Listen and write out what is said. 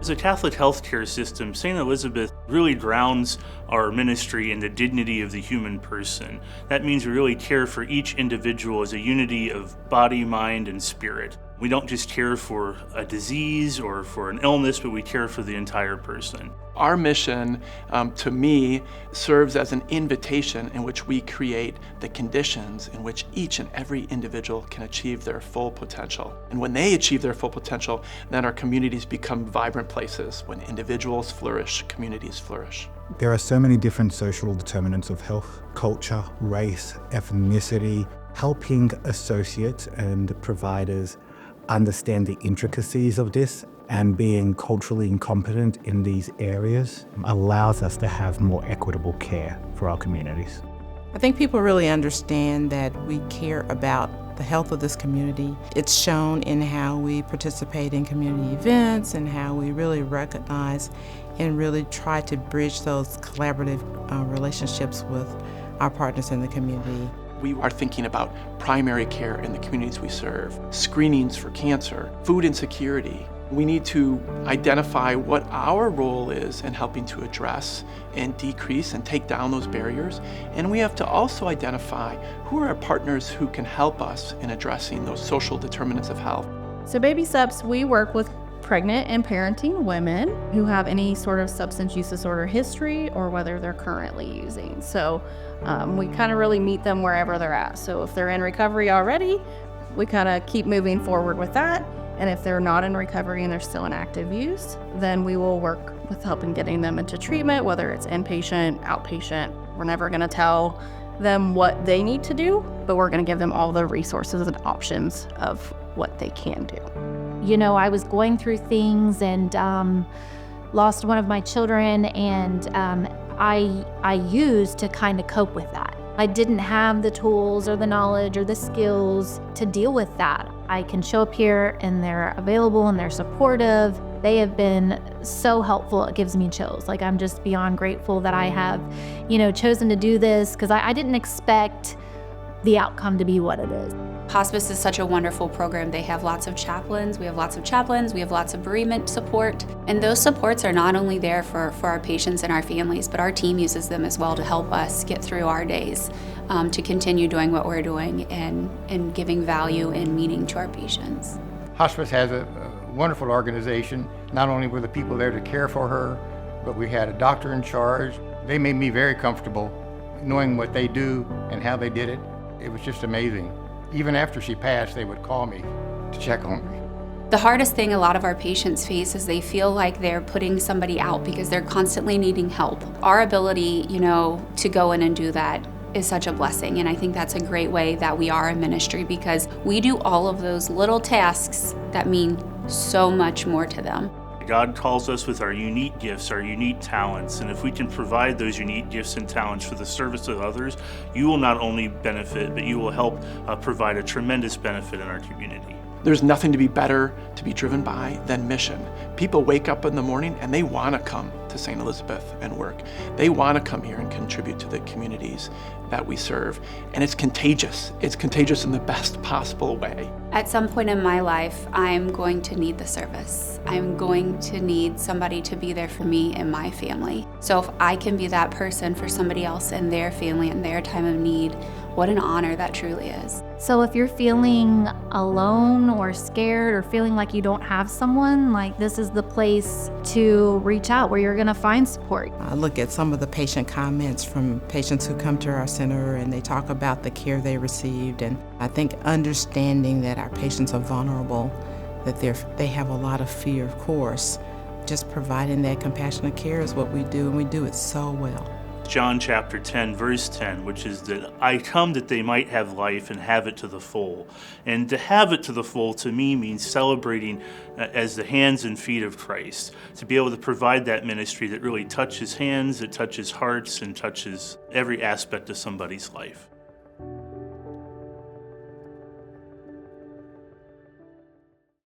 As a Catholic healthcare system, St. Elizabeth really grounds our ministry in the dignity of the human person. That means we really care for each individual as a unity of body, mind, and spirit. We don't just care for a disease or for an illness, but we care for the entire person. Our mission, to me, serves as an invitation in which we create the conditions in which each and every individual can achieve their full potential. And when they achieve their full potential, then our communities become vibrant places. When individuals flourish, communities flourish. There are so many different social determinants of health: culture, race, ethnicity. Helping associates and providers understand the intricacies of this and being culturally incompetent in these areas allows us to have more equitable care for our communities. I think people really understand that we care about the health of this community. It's shown in how we participate in community events and how we really recognize and really try to bridge those collaborative relationships with our partners in the community. We are thinking about primary care in the communities we serve, screenings for cancer, food insecurity. We need to identify what our role is in helping to address and decrease and take down those barriers. And we have to also identify who are our partners who can help us in addressing those social determinants of health. So Baby Steps, we work with pregnant and parenting women who have any sort of substance use disorder history or whether they're currently using. So we kind of really meet them wherever they're at. So if they're in recovery already, we kind of keep moving forward with that. And if they're not in recovery and they're still in active use, then we will work with helping getting them into treatment, whether it's inpatient, outpatient. We're never going to tell them what they need to do, but we're going to give them all the resources and options of what they can do. You know, I was going through things and lost one of my children, and I used to kind of cope with that. I didn't have the tools or the knowledge or the skills to deal with that. I can show up here and they're available and they're supportive. They have been so helpful. It gives me chills. Like, I'm just beyond grateful that I have, chosen to do this, because I didn't expect the outcome to be what it is. Hospice is such a wonderful program. They have lots of chaplains. We have lots of bereavement support. And those supports are not only there for our patients and our families, but our team uses them as well to help us get through our days, to continue doing what we're doing and giving value and meaning to our patients. Hospice has a wonderful organization. Not only were the people there to care for her, but we had a doctor in charge. They made me very comfortable knowing what they do and how they did it. It was just amazing. Even after she passed, they would call me to check on me. The hardest thing a lot of our patients face is they feel like they're putting somebody out because they're constantly needing help. Our ability, to go in and do that is such a blessing, and I think that's a great way that we are a ministry, because we do all of those little tasks that mean so much more to them. God calls us with our unique gifts, our unique talents, and if we can provide those unique gifts and talents for the service of others, you will not only benefit, but you will help provide a tremendous benefit in our community. There's nothing to be better to be driven by than mission. People wake up in the morning and they want to come to St. Elizabeth and work. They want to come here and contribute to the communities that we serve. And it's contagious. It's contagious in the best possible way. At some point in my life, I'm going to need the service. I'm going to need somebody to be there for me and my family. So if I can be that person for somebody else and their family in their time of need, what an honor that truly is. So if you're feeling alone or scared or feeling like you don't have someone, this is the place to reach out where you're going to find support. I look at some of the patient comments from patients who come to our center, and they talk about the care they received. And I think understanding that our patients are vulnerable, that they have a lot of fear, of course, just providing that compassionate care is what we do, and we do it so well. John chapter 10, verse 10, which is that I come that they might have life and have it to the full. And to have it to the full, to me, means celebrating as the hands and feet of Christ, to be able to provide that ministry that really touches hands, that touches hearts, and touches every aspect of somebody's life.